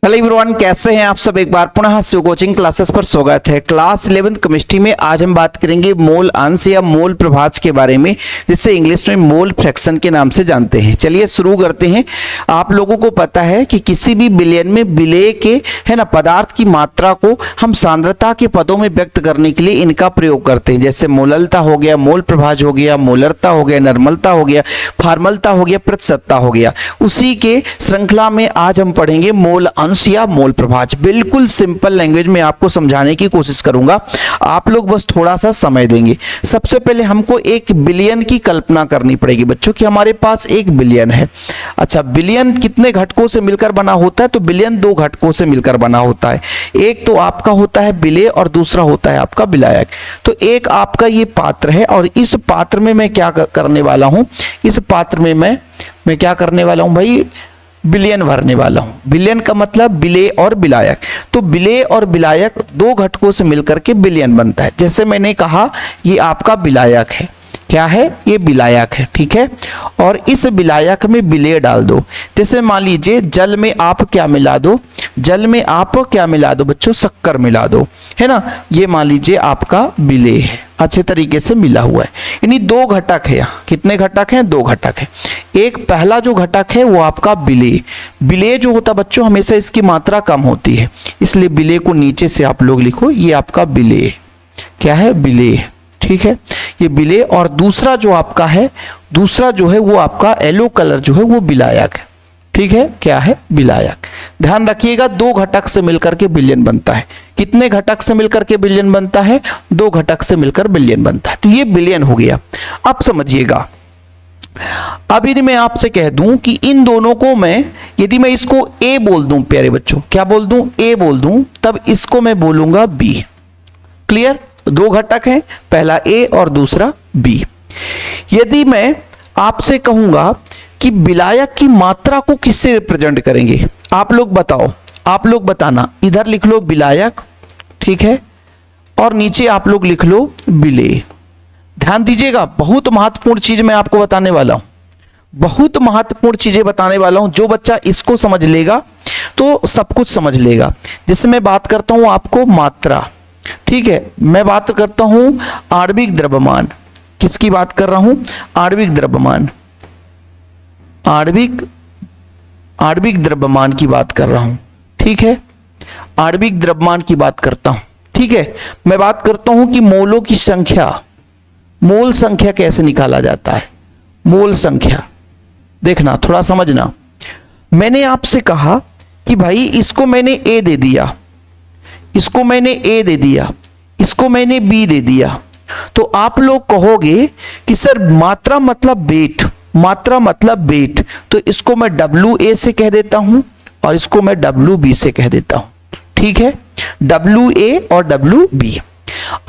Hello everyone, कैसे हैं आप सब। एक बार पुनः शिव कोचिंग क्लासेस पर स्वागत है। क्लास 11th केमिस्ट्री में आज हम बात करेंगे मोल अंश या मोल प्रभाज के बारे में, जिससे इंग्लिश में मोल फ्रैक्शन के नाम से जानते हैं। चलिए शुरू करते हैं। आप लोगों को पता है कि किसी भी विलयन में विलेय के है ना पदार्थ की मात्रा को हम सांद्रता के पदों में व्यक्त करने के लिए इनका प्रयोग करते हैं। जैसे मोललता हो गया, मोल प्रभाज हो गया, मोलरता हो गया, नर्मलता हो गया, फार्मलता हो गया, प्रतिशतता हो गया। उसी के श्रृंखला में आज हम पढ़ेंगे मोल अंश या मोल प्रभाज। बिल्कुल सिंपल लैंग्वेज में आपको समझाने की कोशिश करूंगा, आप लोग बस थोड़ा सा समय देंगे। सबसे पहले हमको एक बिलियन की कल्पना करनी पड़ेगी बच्चों कि हमारे पास एक बिलियन है। अच्छा, बिलियन कितने घटकों से मिलकर बना होता है? तो बिलियन दो घटकों से मिलकर बना होता है। एक तो आपका होता है विलेय और दूसरा होता है आपका विलायक। तो एक आपका ये पात्र है और इस पात्र में मैं क्या करने वाला हूं, इस पात्र में मैं क्या करने वाला हूं भाई, विलयन भरने वाला हूं। विलयन का मतलब विलेय और विलायक। तो विलेय और विलायक दो घटकों से मिलकर के विलयन बनता है। जैसे मैंने कहा ये आपका विलायक है। क्या है? ये विलायक है, ठीक है। और इस विलायक में विलेय डाल दो। जैसे मान लीजिए जल में आप क्या मिला दो, जल में आप क्या मिला दो बच्चों, शक्कर मिला दो, है ना। ये मान लीजिए आपका विलेय है, अच्छे तरीके से मिला हुआ है। यानी दो घटक है। यहाँ कितने घटक हैं? दो घटक है। एक पहला जो घटक है वो आपका विलेय। विलेय जो होता बच्चों हमेशा इसकी मात्रा कम होती है, इसलिए विलेय को नीचे से आप लोग लिखो, ये आपका विलेय। क्या है? विलेय, ठीक है, ये विलेय। और दूसरा जो आपका है, दूसरा जो है वो आपका येलो कलर जो है वो विलायक है, ठीक है। क्या है? विलायक। ध्यान रखिएगा दो घटक से मिलकर के विलयन बनता है। कितने घटक से मिलकर के विलयन बनता है? दो घटक से मिलकर विलयन बनता है। तो ये विलयन हो गया। अब समझिएगा, अब यदि मैं आपसे कह दूं कि इन दोनों को मैं, यदि मैं इसको ए बोल दूं प्यारे बच्चों, क्या बोल दूं? ए बोल दूं, तब इसको मैं बोलूंगा बी। क्लियर? दो घटक हैं, पहला ए और दूसरा बी। यदि मैं आपसे कहूंगा कि विलायक की मात्रा को किससे रिप्रेजेंट करेंगे, आप लोग बताओ, आप लोग बताना। इधर लिख लो विलायक, ठीक है, और नीचे आप लोग लिख लो विलेय। ध्यान दीजिएगा, बहुत महत्वपूर्ण चीज मैं आपको बताने वाला हूं, बहुत महत्वपूर्ण चीजें बताने वाला हूं। जो बच्चा इसको समझ लेगा तो सब कुछ समझ लेगा। जैसे मैं बात करता हूं आपको मात्रा, ठीक है, मैं बात करता हूं आणविक द्रव्यमान। किसकी बात कर रहा हूं? आणविक द्रव्यमान, आणविक द्रव्यमान की बात कर रहा हूं, ठीक है। आणविक द्रव्यमान की बात करता हूं, ठीक है। मैं बात करता हूं कि मोलों की संख्या, मोल संख्या कैसे निकाला जाता है। मोल संख्या देखना, थोड़ा समझना। मैंने आपसे कहा कि भाई इसको मैंने ए दे दिया, इसको मैंने ए दे दिया, इसको मैंने बी दे दिया, तो आप लोग कहोगे कि सर मात्रा मतलब वेट, मात्रा मतलब वेट, तो इसको मैं डब्ल्यू ए से कह देता हूं और इसको मैं डब्ल्यू बी से कह देता हूं, ठीक है। डब्ल्यू ए और डब्ल्यू बी।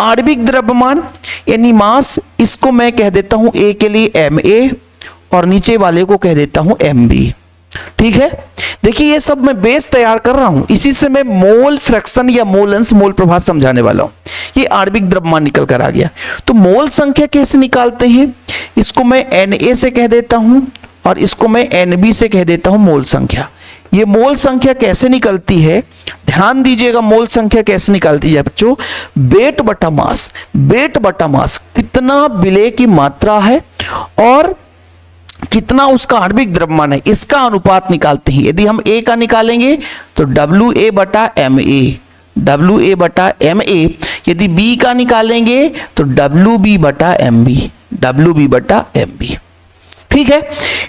आणविक द्रव्यमान यानी मास, इसको मैं कह देता हूं ए के लिए एम ए और नीचे वाले को कह देता हूं एम बी, ठीक है। देखिए ये सब मैं बेस तैयार कर रहा हूं, इसी से मैं मोल फ्रैक्शन या मोल अंश मोल प्रभाज समझाने वाला हूं। ये आणविक द्रव्यमान निकल कर आ गया। तो मोल संख्या कैसे निकालते हैं? इसको मैं एन ए से कह देता हूं और इसको मैं एन बी से कह देता हूं मोल संख्या। ये मोल संख्या कैसे निकलती है? ध्यान दीजिएगा, मोल संख्या कैसे निकलती है बच्चों? वेट बटा मास, वेट बटा मास, कितना विलेय की मात्रा है और कितना उसका आणविक द्रव्यमान है, इसका अनुपात निकालते हैं। यदि हम ए का निकालेंगे तो डब्ल्यू ए बटा एम ए, डब्ल्यू ए बटा एम ए। यदि बी का निकालेंगे तो डब्ल्यू बी बटा एम बी, डब्ल्यू बी बटा एम बी, ठीक है।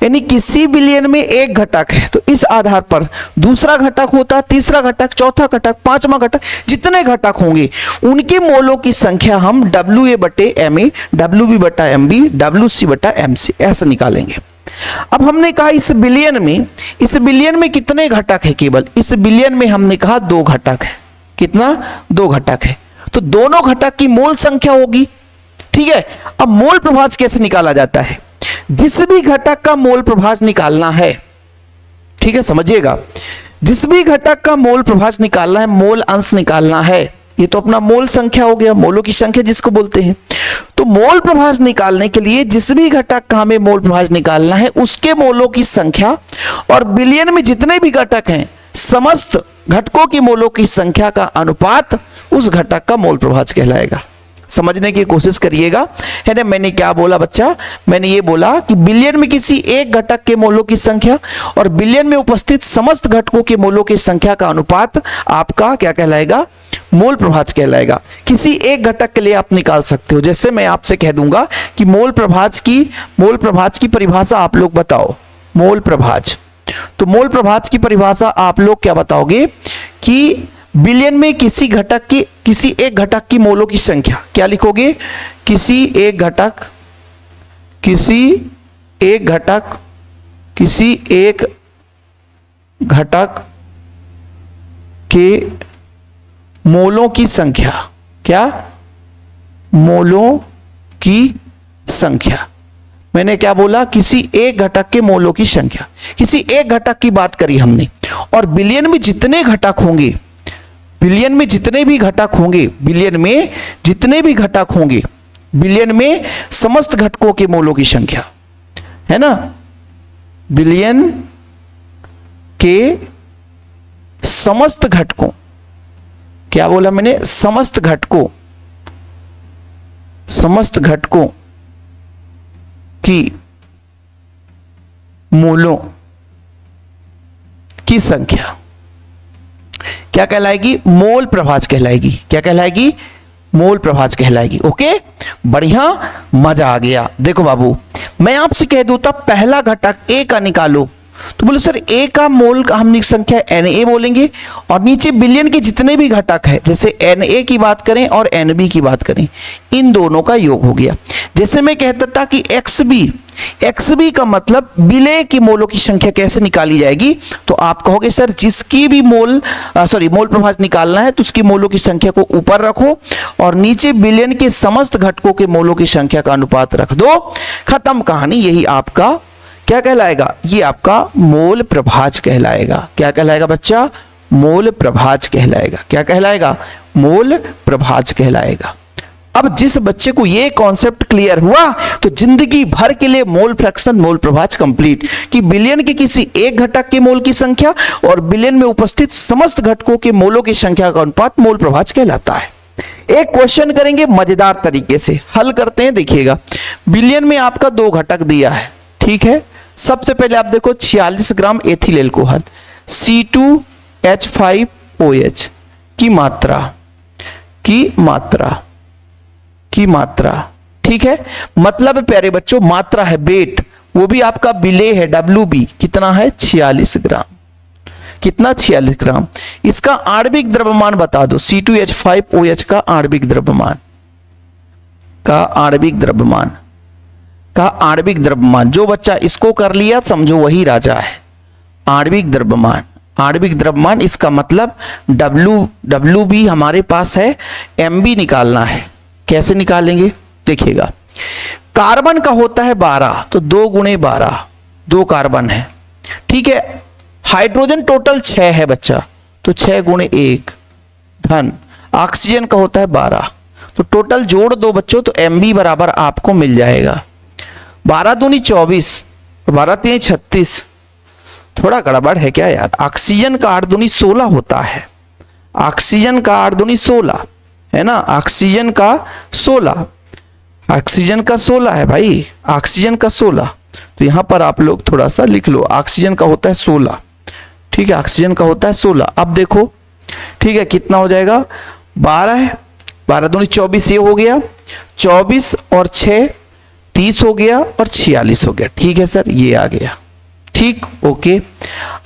यानी किसी विलयन में एक घटक है तो इस आधार पर दूसरा घटक होता, तीसरा घटक, चौथा घटक, पांचवा घटक, जितने घटक होंगे उनके मोलों की संख्या हम डब्ल्यू ए बटे एम ए, डब्ल्यू बी बटा एम बी, डब्ल्यू सी बटा एम सी ऐसे निकालेंगे। अब हमने कहा इस विलयन में कितने घटक है? केवल इस विलयन में हमने कहा दो घटक है। कितना? दो घटक है। तो दोनों घटक की मोल संख्या होगी, ठीक है। अब मोल प्रभाज कैसे निकाला जाता है? जिस भी घटक का मोल प्रभाज निकालना है, ठीक है, समझिएगा, जिस भी घटक का मोल प्रभाज निकालना है, मोल अंश निकालना है, ये तो अपना मोल संख्या हो गया, मोलों की संख्या जिसको बोलते हैं। तो मोल प्रभाज निकालने के लिए जिस भी घटक का हमें मोल प्रभाज निकालना है उसके मोलों की संख्या और विलयन में जितने भी घटक हैं समस्त घटकों की मोलों की संख्या का अनुपात उस घटक का मोल प्रभाज कहलाएगा। समझने की कोशिश करिएगा, है ना। मैंने क्या बोला बच्चा, मैंने ये बोला कि बिलियन में किसी एक घटक के मोलों की संख्या और बिलियन में उपस्थित समस्त घटकों के मोलों की संख्या का अनुपात आपका क्या कहलाएगा, मोल प्रभाज कहलाएगा। किसी एक घटक के लिए आप निकाल सकते हो। जैसे मैं आपसे कह दूंगा कि मोल प्रभाज की परिभाषा आप लोग बताओ, मोल प्रभाज। तो मोल प्रभाज की परिभाषा आप लोग क्या बताओगे कि बिलियन में किसी एक घटक की मोलों की संख्या, क्या लिखोगे, किसी एक घटक के मोलों की संख्या, क्या, मोलों की संख्या। मैंने क्या बोला, किसी एक घटक के मोलों की संख्या, किसी एक घटक की बात करी हमने। और बिलियन में जितने घटक होंगे, बिलियन में जितने भी घटक होंगे, बिलियन में समस्त घटकों के मोलों की संख्या, है ना, बिलियन के समस्त घटकों, क्या बोला मैंने, समस्त घटकों की मोलों की संख्या क्या कहलाएगी, मोल प्रभाज कहलाएगी। क्या कहलाएगी, मोल प्रभाज कहलाएगी। ओके, बढ़िया, मजा आ गया। देखो बाबू, मैं आपसे कह दूं तब पहला घटक ए का निकालो, तो बोलो सर ए का मोल का हम संख्या Na बोलेंगे, और नीचे बिलियन के जितने भी घटक है, जैसे Na की बात करें और Nb की बात करें, इन दोनों का योग हो गया। जैसे मैं कहता था कि XB का मतलब विलेय की मोलों की संख्या कैसे निकाली जाएगी, तो आप कहोगे सर जिसकी भी मोल प्रभाज निकालना है तो उसकी मोलों की संख्या को ऊपर रखो और नीचे बिलियन के समस्त घटकों के मोलों की संख्या का अनुपात रख दो, खत्म कहानी। यही आपका क्या कहलाएगा, ये आपका मोल प्रभाज कहलाएगा। क्या कहलाएगा बच्चा, मोल प्रभाज कहलाएगा। क्या कहलाएगा, मोल प्रभाज कहलाएगा। अब जिस बच्चे को ये कॉन्सेप्ट क्लियर हुआ तो जिंदगी भर के लिए मोल फ्रैक्शन, मोल प्रभाज कंप्लीट, कि बिलियन के किसी एक घटक के मोल की संख्या और बिलियन में उपस्थित समस्त घटकों के मोलों की संख्या का अनुपात मोल प्रभाज कहलाता है। एक क्वेश्चन करेंगे मजेदार तरीके से, हल करते हैं, देखिएगा। बिलियन में आपका दो घटक दिया है, ठीक है। सबसे पहले आप देखो 46 ग्राम एथिल एल्कोहल C2H5OH की मात्रा, ठीक है। मतलब प्यारे बच्चों मात्रा है, वेट, वो भी आपका विलेय है, WB कितना है, 46 ग्राम। कितना, 46 ग्राम। इसका आणविक द्रव्यमान बता दो, C2H5OH का आणविक द्रव्यमान, जो बच्चा इसको कर लिया समझो वही राजा है। आणविक द्रव्यमान इसका मतलब WB हमारे पास है, MB निकालना है। कैसे निकालेंगे, देखिएगा। कार्बन का होता है 12, तो 2 गुणे 12, 2 कार्बन है, ठीक है। हाइड्रोजन टोटल 6 है बच्चा, तो 6 गुणे 1 धन। ऑक्सीजन का होता है 12, तो टोटल जोड़ दो बच्चों, तो MB बराबर आपको मिल जाएगा 12 दूनी 24, 12 तीन 36। थोड़ा गड़बड़ है क्या यार, ऑक्सीजन का 8 दूनी 16 होता है, ऑक्सीजन का 8 दूनी 16 है ना, ऑक्सीजन का 16 है भाई, ऑक्सीजन का 16। तो यहां पर आप लोग थोड़ा सा लिख लो, ऑक्सीजन का होता है 16, ठीक है, ऑक्सीजन का होता है 16। अब देखो, ठीक है, कितना हो जाएगा, 12 दूनी 24, ये हो गया 24 और 6 30 हो गया और 46 हो गया, ठीक है सर, ये आ गया, ठीक, ओके।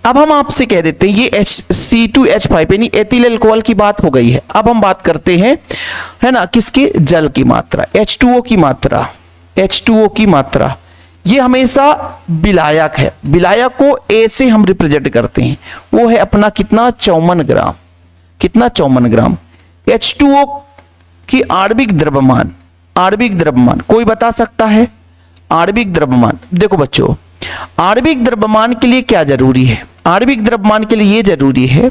अब हम आपसे कह देते हैं ये C2H5 यानी एथिल अल्कोहल की बात हो गई है। अब हम बात करते हैं, है ना, किसकी, जल की मात्रा, H2O की मात्रा। ये हमेशा विलायक है, विलायक को A से हम रिप्रेजेंट करते हैं, वो है अपना कितना, 54 ग्राम। कितना, 54 ग्राम। H2O की आणविक द्रव्यमान कोई बता सकता है, आणविक द्रव्यमान। देखो बच्चों, आणविक द्रव्यमान के लिए क्या जरूरी है, आणविक द्रव्यमान के लिए ये जरूरी है,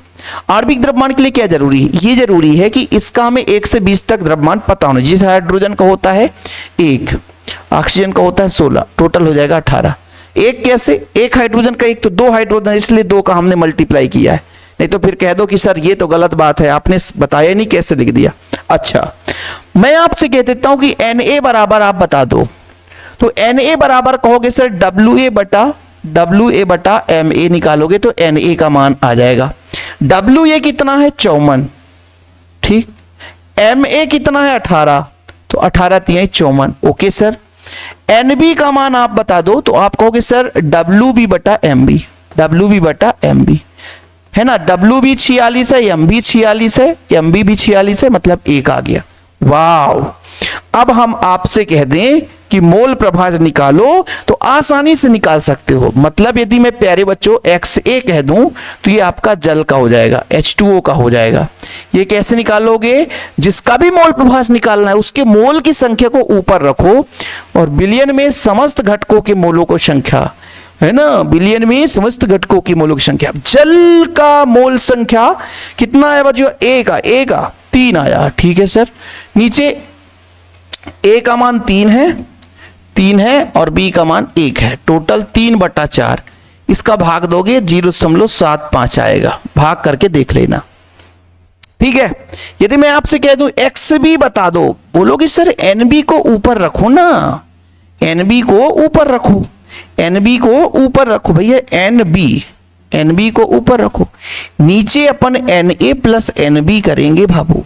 आणविक द्रव्यमान के लिए क्या जरूरी है, ये जरूरी है कि इसका हमें 1 से 20 तक द्रव्यमान पता होना। जिस हाइड्रोजन का होता है 1, ऑक्सीजन का होता है 16, टोटल हो जाएगा 18। एक कैसे, एक हाइड्रोजन का, एक तो 2 हाइड्रोजन, इसलिए 2 का हमने मल्टीप्लाई किया है, नहीं तो फिर कह दो कि सर ये तो गलत बात है, आपने बताया नहीं, कैसे लिख दिया। अच्छा, मैं आपसे कह देता हूं कि Na बराबर आप बता दो, तो Na बराबर कहोगे सर WA बटा Ma निकालोगे तो Na का मान आ जाएगा। WA कितना है 54, ठीक। Ma कितना है 18, तो 18 3 54, ओके सर। NB का मान आप बता दो, तो आप कहोगे सर WB बटा MB है ना। WB 46 है, MB 46 है, MB भी 46 है, मतलब 1 आ गया। वाव, अब हम आपसे कह दें कि मोल प्रभाज निकालो तो आसानी से निकाल सकते हो। मतलब यदि मैं प्यारे बच्चों XA कह दूं तो ये आपका जल का हो जाएगा, H2O का हो जाएगा। ये कैसे निकालोगे, जिसका भी मोल प्रभाज निकालना है उसके मोल की संख्या को ऊपर रखो और बिलियन में समस्त घटकों के मोलों को संख्या, है ना, बिलियन में समस्त घटकों की मोलों की संख्या। जल का मोल संख्या कितना है बच्चों, A का 3 आया, ठीक है सर। नीचे A का मान 3 है और B का मान 1 है, टोटल 3/4। इसका भाग दोगे 0.75 आएगा, भाग करके देख लेना, ठीक है। यदि मैं आपसे कह दूं XB बता दो, बोलोगे सर NB को ऊपर रखो ना, NB को ऊपर रखो, NB को ऊपर रखो भैया, NB को ऊपर रखो। नीचे अपन Na प्लस NB करेंगे बाबू।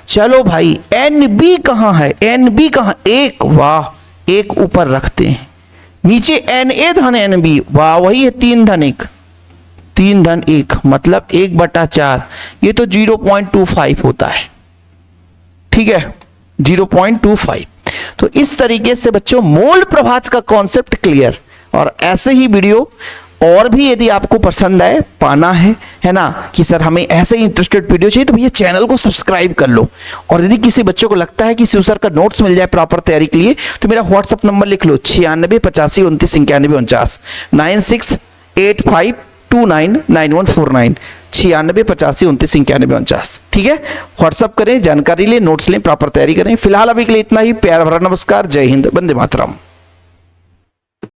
चलो भाई, NB कहां है, NB कहां, 1, वाह, 1 ऊपर रखते हैं। नीचे Na धन NB, वाह, वही है 3 धन 1 मतलब 1/4, ये तो 0.25 होता है, ठीक है, 0.25। तो इस तरीके से बच्चों मोल प्रभाज का कॉन्सेप्ट क्लियर। और ऐसे ही वीडियो और भी यदि आपको पसंद आए, पाना है ना, कि सर हमें ऐसे ही इंटरेस्टेड वीडियो चाहिए, तो भैया चैनल को सब्सक्राइब कर लो। और यदि किसी बच्चों को लगता है कि शिव सर का नोट्स मिल जाए प्रॉपर तैयारी के लिए, तो मेरा व्हाट्सअप नंबर लिख लो 96 85 29 91 49 9685299149 96 85 29 91 49, ठीक है। व्हाट्सअप करें, जानकारी लें, नोट्स लें, प्रॉपर तैयारी करें। फिलहाल अभी के लिए इतना ही। प्यार भरा नमस्कार, जय हिंद, वंदे मातरम।